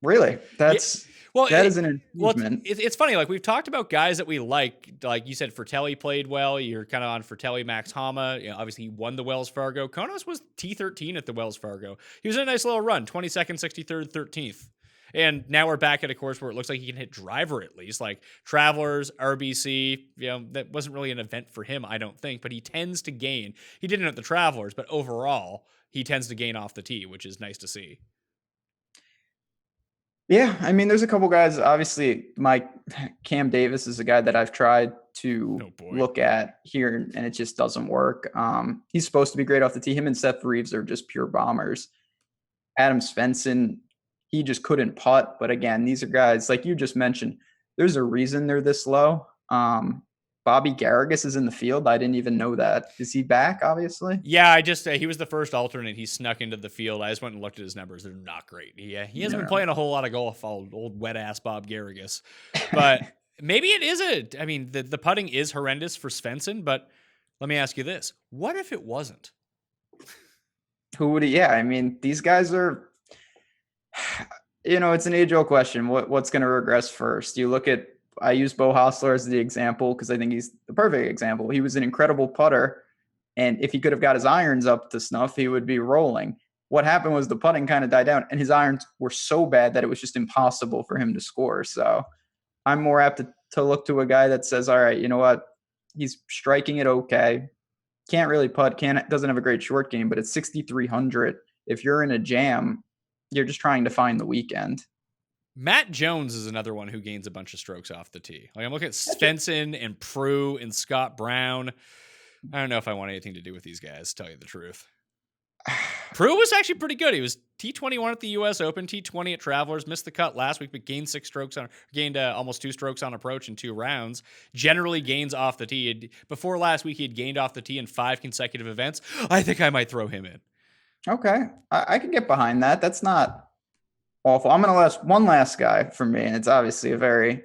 Really? That is an improvement. It's funny. Like, we've talked about guys that we like you said, Fratelli played well. You're kind of on Fratelli, Max Hama. Obviously he won the Wells Fargo. Konos was T13 at the Wells Fargo. He was in a nice little run, 22nd, 63rd, 13th. And now we're back at a course where it looks like he can hit driver at least, like Travelers, RBC. That wasn't really an event for him, I don't think, but he tends to gain. He didn't at the Travelers, but overall, he tends to gain off the tee, which is nice to see. Yeah, I mean, there's a couple guys. Obviously, Cam Davis is a guy that I've tried to look at here, and it just doesn't work. He's supposed to be great off the tee. Him and Seth Reeves are just pure bombers. Adam Svensson, he just couldn't putt. But again, these are guys like you just mentioned. There's a reason they're this low. Bobby Garrigus is in the field. I didn't even know that. Is he back, obviously? Yeah, he was the first alternate. He snuck into the field. I just went and looked at his numbers. They're not great. He hasn't been playing a whole lot of golf, old wet-ass Bob Garrigus. But maybe it is the putting is horrendous for Svensson, but let me ask you this. What if it wasn't? These guys are... it's an age-old question. What's going to regress first? You look at I use Bo Hostler as the example because I think he's the perfect example. He was an incredible putter, and if he could have got his irons up to snuff, he would be rolling. What happened was the putting kind of died down, and his irons were so bad that it was just impossible for him to score. So I'm more apt to look to a guy that says, all right, you know what? He's striking it okay. Can't really putt, doesn't have a great short game, but it's 6,300. If you're in a jam, you're just trying to find the weekend. Matt Jones is another one who gains a bunch of strokes off the tee. Like, I'm looking at Svensson and Prue and Scott Brown. I don't know if I want anything to do with these guys, to tell you the truth. Prue was actually pretty good. He was T21 at the U.S. Open, T20 at Travelers, missed the cut last week, but gained almost 2 strokes on approach in 2 rounds. Generally gains off the tee. Before last week, he had gained off the tee in 5 consecutive events. I think I might throw him in. Okay, I can get behind that. That's not awful. I'm going to last one last guy for me, and it's obviously a very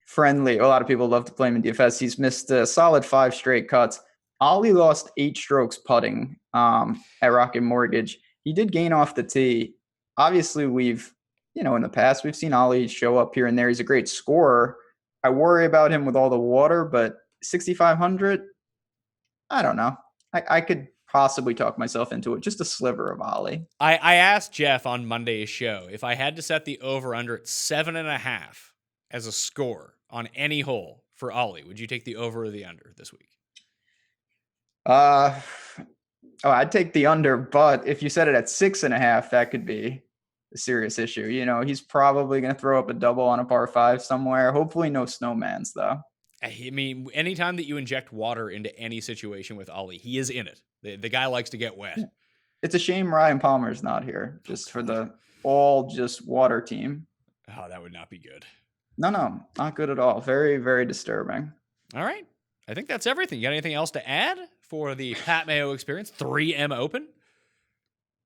friendly. A lot of people love to play him in DFS. He's missed a solid 5 straight cuts. Ollie lost 8 strokes putting at Rocket Mortgage. He did gain off the tee. Obviously, we've, in the past, we've seen Ollie show up here and there. He's a great scorer. I worry about him with all the water, but 6,500, I don't know. I could possibly talk myself into it. Just a sliver of Ollie. I asked Jeff on Monday's show if I had to set the over-under at 7.5 as a score on any hole for Ollie, would you take the over or the under this week? I'd take the under, but if you set it at 6.5, that could be a serious issue. He's probably going to throw up a double on a par 5 somewhere. Hopefully no snowmans though. I mean, anytime that you inject water into any situation with Ollie, he is in it. The guy likes to get wet. It's a shame Ryan Palmer's not here just for the all just water team. Oh, that would not be good. No, not good at all. Very, very disturbing. All right. I think that's everything. You got anything else to add for the Pat Mayo Experience 3M Open?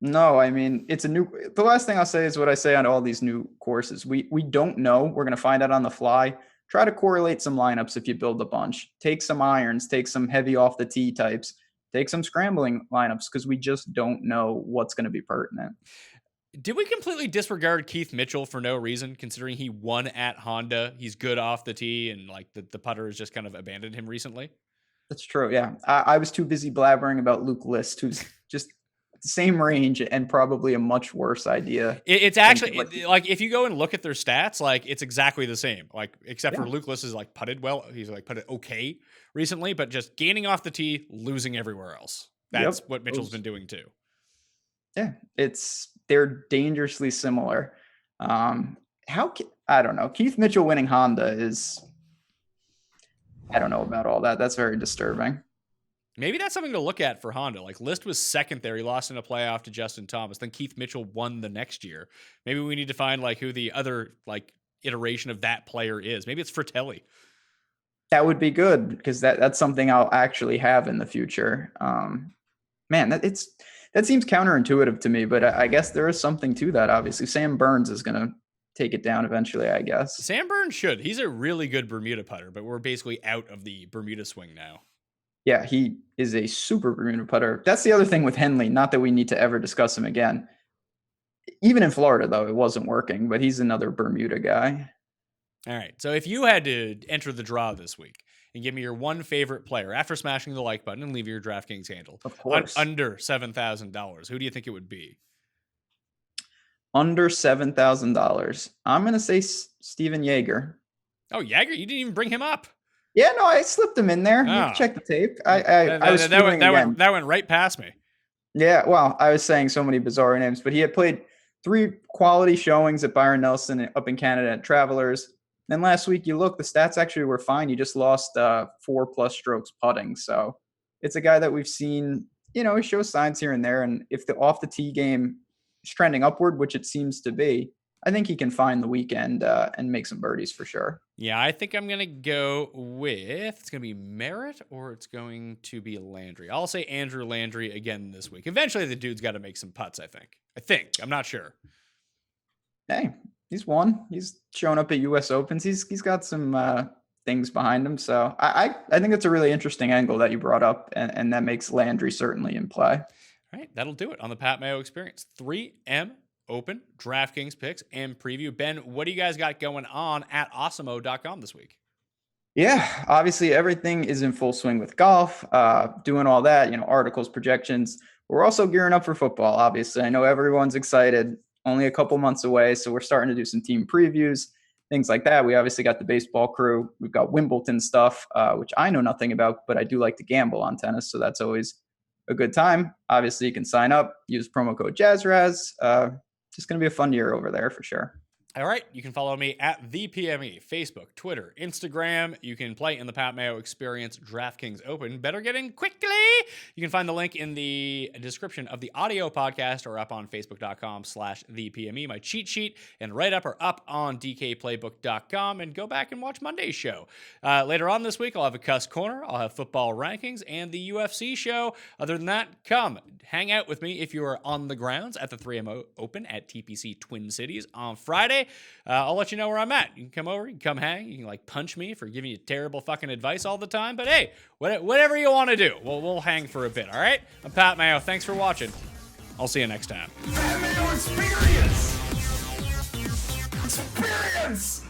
No, I mean, the last thing I'll say is what I say on all these new courses. We don't know. We're going to find out on the fly. Try to correlate some lineups if you build a bunch. Take some irons, take some heavy off the tee types, take some scrambling lineups because we just don't know what's going to be pertinent. Did we completely disregard Keith Mitchell for no reason, considering he won at Honda? He's good off the tee, and like the putter has just kind of abandoned him recently. That's true. Yeah, I was too busy blabbering about Luke List, who's just the same range and probably a much worse idea. It's actually like if you go and look at their stats, like it's exactly the same. Like except for Luke List is like putted well. He's like putted okay recently, but just gaining off the tee, losing everywhere else. That's what Mitchell's been doing too. Yeah, they're dangerously similar. I don't know. Keith Mitchell winning Honda is, I don't know about all that. That's very disturbing. Maybe that's something to look at for Honda. Like List was second there. He lost in a playoff to Justin Thomas. Then Keith Mitchell won the next year. Maybe we need to find like who the other like iteration of that player is. Maybe it's Fratelli. That would be good because that's something I'll actually have in the future. Man, that seems counterintuitive to me, but I guess there is something to that. Obviously, Sam Burns is going to take it down eventually, I guess. Sam Burns should. He's a really good Bermuda putter, but we're basically out of the Bermuda swing now. Yeah, he is a super Bermuda putter. That's the other thing with Henley. Not that we need to ever discuss him again. Even in Florida, though, it wasn't working, but he's another Bermuda guy. All right. So if you had to enter the draw this week and give me your one favorite player after smashing the like button and leave your DraftKings handle, of course, under $7,000, who do you think it would be? Under $7,000. I'm going to say Steven Yeager. Oh, Yeager? You didn't even bring him up. Yeah, no, I slipped him in there. You can check the tape. That went right past me. Yeah, well, I was saying so many bizarre names, but he had played 3 quality showings at Byron Nelson up in Canada at Travelers. Then last week, you look, the stats actually were fine. He just lost 4+ strokes putting. So it's a guy that we've seen, he shows signs here and there. And if the off the tee game is trending upward, which it seems to be, I think he can find the weekend and make some birdies for sure. Yeah, I think I'm going to go with, it's going to be Merritt or it's going to be Landry. I'll say Andrew Landry again this week. Eventually, the dude's got to make some putts, I think. I'm not sure. Hey, he's won. He's shown up at U.S. Opens. He's got some things behind him. So I think it's a really interesting angle that you brought up, and that makes Landry certainly in play. All right, that'll do it on the Pat Mayo Experience. 3M Open, DraftKings picks, and preview. Ben, what do you guys got going on at awesemo.com this week? Yeah, obviously everything is in full swing with golf, doing all that, articles, projections. We're also gearing up for football, obviously. I know everyone's excited, only a couple months away. So we're starting to do some team previews, things like that. We obviously got the baseball crew. We've got Wimbledon stuff, which I know nothing about, but I do like to gamble on tennis. So that's always a good time. Obviously, you can sign up, use promo code JazzRaz. Just going to be a fun year over there for sure. All right, you can follow me at the PME, Facebook, Twitter, Instagram. You can play in the Pat Mayo Experience DraftKings Open. Better get in quickly. You can find the link in the description of the audio podcast or up on facebook.com/thepme. My cheat sheet and write-up are up on dkplaybook.com, and go back and watch Monday's show. Later on this week, I'll have a Cuss Corner, I'll have football rankings, and the UFC show. Other than that, come hang out with me if you are on the grounds at the 3M Open at TPC Twin Cities on Friday. I'll let you know where I'm at. You can come over, you can come hang, you can punch me for giving you terrible fucking advice all the time. But hey, whatever you want to do, we'll hang for a bit, all right? I'm Pat Mayo. Thanks for watching. I'll see you next time. That Mayo experience! Experience!